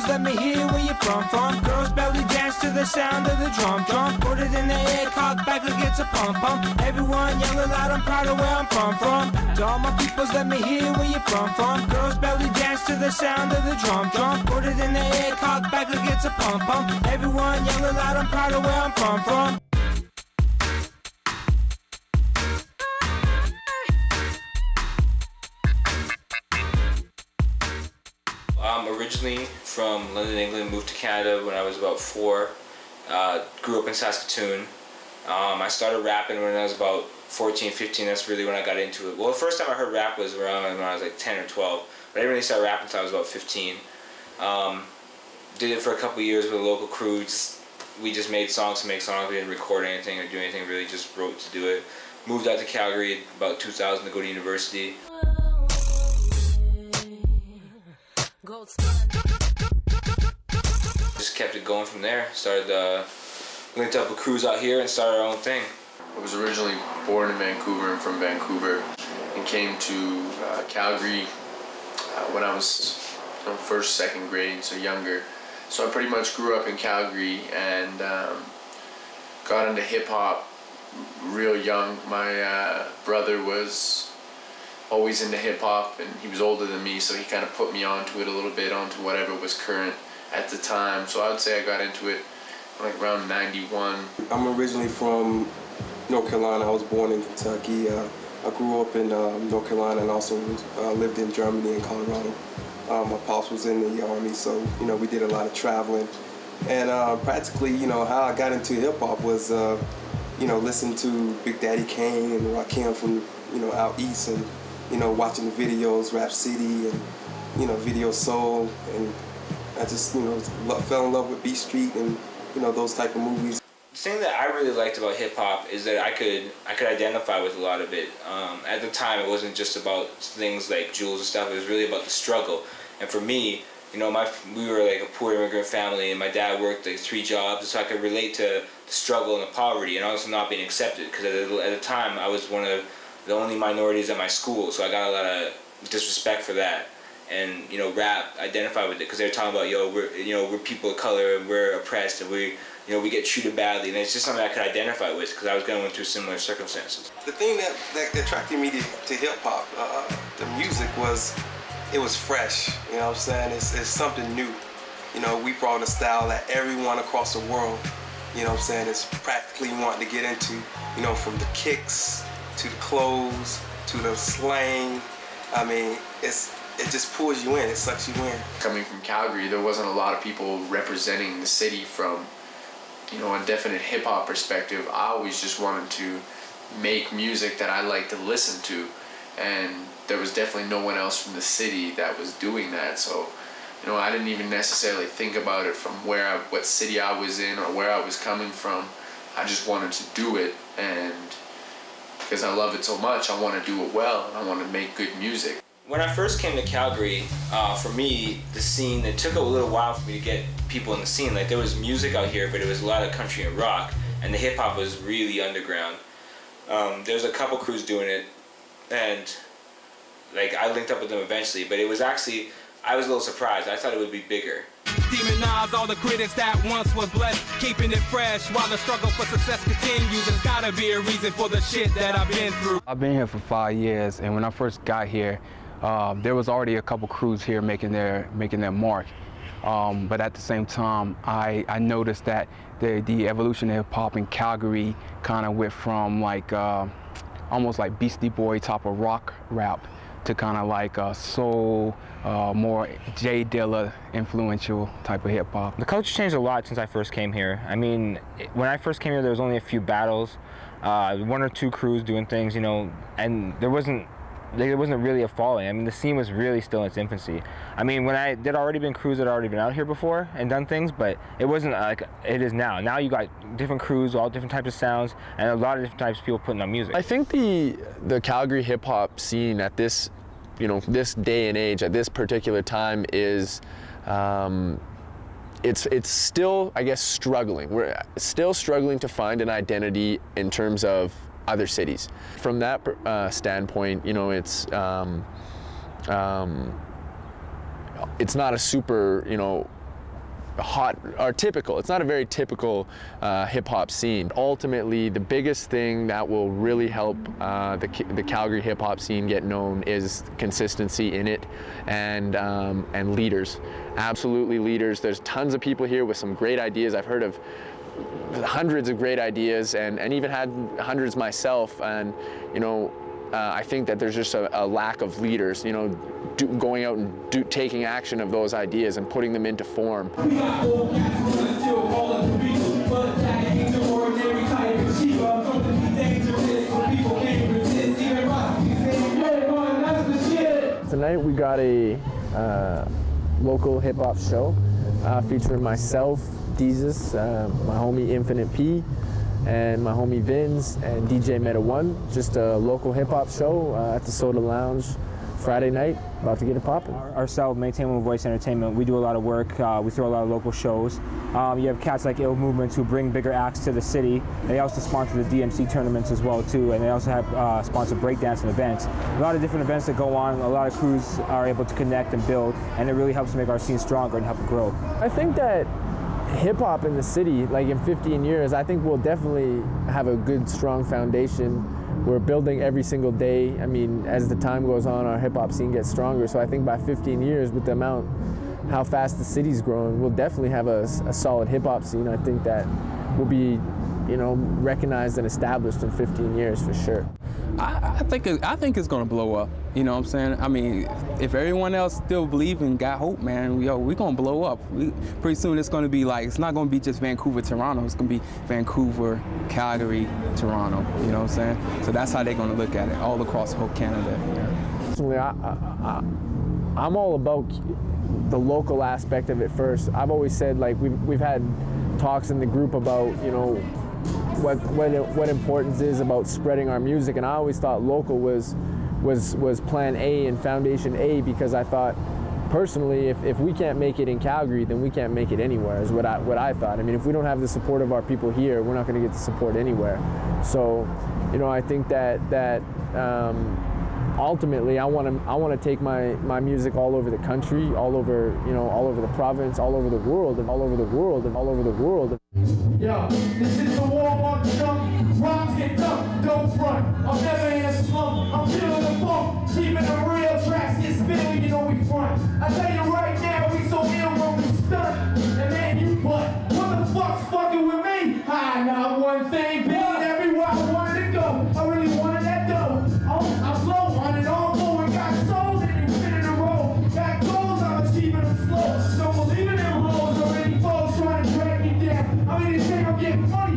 peoples, let me hear where you're from. Girls belly dance to the sound of the drum. Put it in the air, cock back like it's a pump. Everyone yell loud, I'm proud of where I'm from. To all my peoples, let me hear where you're from. Girls belly dance to the sound of the drum. Put it in the air, cock back like it's a pump. Everyone yell loud, I'm proud of where I'm from. I'm originally from London, England, moved to Canada when I was about 4. Grew up in Saskatoon. I started rapping when I was about 14, 15. That's really when I got into it. Well, the first time I heard rap was around when I was like 10 or 12. But I didn't really start rapping until I was about 15. Did it for a couple years with a local crew. We just made songs to make songs. We didn't record anything or do anything. Really just wrote to do it. Moved out to Calgary about 2000 to go to university. Just kept it going from there. Started linked up with crews out here and started our own thing. I was originally born in Vancouver and from Vancouver, and came to Calgary when I was first, second grade, so younger. So I pretty much grew up in Calgary and got into hip hop real young. My brother was always into hip hop, and he was older than me, so he kind of put me onto it a little bit, onto whatever was current at the time. So I would say I got into it like around 91. I'm originally from North Carolina. I was born in Kentucky. I grew up in North Carolina and also lived in Germany and Colorado. My pops was in the Army, so we did a lot of traveling. And practically, how I got into hip hop was, listening to Big Daddy Kane and Rakim from, out east, and watching the videos, Rap City and Video Soul, and I just fell in love with Beat Street and those type of movies. The thing that I really liked about hip hop is that I could identify with a lot of it. At the time, it wasn't just about things like jewels and stuff. It was really about the struggle. And for me, we were like a poor immigrant family, and my dad worked like 3 jobs, so I could relate to the struggle and the poverty, and also not being accepted. Because at the time, I was one of the only minorities at my school, so I got a lot of disrespect for that. And rap identified with it because they were talking about, we're people of color and we're oppressed and we get treated badly, and it's just something I could identify with because I was going through similar circumstances. The thing that attracted me to hip hop, the music it was fresh. You know what I'm saying? It's something new. We brought a style that everyone across the world, is practically wanting to get into. From the kicks to the clothes to the slang. I mean, it just pulls you in, it sucks you in. Coming from Calgary, there wasn't a lot of people representing the city from, a definite hip-hop perspective. I always just wanted to make music that I like to listen to, and there was definitely no one else from the city that was doing that. So, I didn't even necessarily think about it from what city I was in or where I was coming from. I just wanted to do it, and because I love it so much, I want to do it well, and I want to make good music. When I first came to Calgary, for me, the scene, it took a little while for me to get people in the scene. Like, there was music out here, but it was a lot of country and rock, and the hip hop was really underground. There's a couple crews doing it, and like I linked up with them eventually, but it was actually, I was a little surprised. I thought it would be bigger. Demonize all the critics that once was blessed, keeping it fresh while the struggle for success continues. There's gotta be a reason for the shit that I've been through. I've been here for 5 years, and when I first got here, there was already a couple crews here making their mark. But at the same time, I noticed that the evolution of hip hop in Calgary kind of went from like almost like Beastie Boy type of rock rap to kind of like soul, more J Dilla influential type of hip hop. The culture changed a lot since I first came here. I mean, when I first came here, there was only a few battles, 1 or 2 crews doing things, and there wasn't really a following. I mean, the scene was really still in its infancy. I mean, there'd already been crews that had already been out here before and done things, but it wasn't like it is now. Now you got different crews, all different types of sounds, and a lot of different types of people putting on music. I think the Calgary hip hop scene at this, this day and age, at this particular time is, it's still, I guess, struggling. We're still struggling to find an identity in terms of other cities. From that standpoint, it's not a super, hot or typical. It's not a very typical hip hop scene. Ultimately, the biggest thing that will really help the Calgary hip hop scene get known is consistency in it, and leaders. Absolutely leaders. There's tons of people here with some great ideas. I've heard of hundreds of great ideas, and even had hundreds myself. And you know, I think that there's just a lack of leaders. You know, going out and taking action of those ideas and putting them into form. Tonight we got a local hip hop show featuring myself, Jesus, my homie Infinite P, and my homie Vince and DJ Meta One. Just a local hip hop show at the Soda Lounge Friday night, about to get it popping. Ourselves, Maintain One Voice Entertainment, we do a lot of work. We throw a lot of local shows. You have cats like Ill Movements who bring bigger acts to the city. They also sponsor the DMC tournaments as well too, and they also have sponsor breakdancing events. A lot of different events that go on. A lot of crews are able to connect and build, and it really helps to make our scene stronger and help it grow. I think that hip hop in the city, like in 15 years, I think we'll definitely have a good, strong foundation. We're building every single day. I mean, as the time goes on, our hip hop scene gets stronger. So I think by 15 years, with the amount, how fast the city's growing, we'll definitely have a solid hip hop scene. I think that will be, you know, recognized and established in 15 years for sure. I think it's gonna blow up. You know what I'm saying? I mean, if everyone else still believe and got hope, man, we gonna blow up. Pretty soon it's gonna be like, it's not gonna be just Vancouver, Toronto. It's gonna be Vancouver, Calgary, Toronto. You know what I'm saying? So that's how they're gonna look at it all across whole Canada. Yeah. Personally, I'm all about the local aspect of it first. I've always said, like, we've had talks in the group about, you know, what importance is about spreading our music, and I always thought local was plan A and foundation A, because I thought personally, if we can't make it in Calgary, then we can't make it anywhere, is what I thought. I mean, if we don't have the support of our people here, we're not going to get the support anywhere. So, you know, I think that ultimately I want to take my music all over the country, all over, you know, all over the province, all over the world, and all over the world, and all over the world. Yo, this is the warm-up jump. Rocks get dumped, don't front. I'm never in a slump. I'm feeling the funk. Keeping the real tracks get spilled, you know we front. I tell you right now, we so ill when we stunt. And man, you butt. What the fuck's fucking with me? I know one thing, big everywhere I wanted to go. I really wanted that dough. Oh, I'm slow on it all forward. Got souls and you fit in a row. Got goals, I'm achieving them slow. Don't believe in them hoes or any folks trying to drag me down. I mean, it's I'm getting money.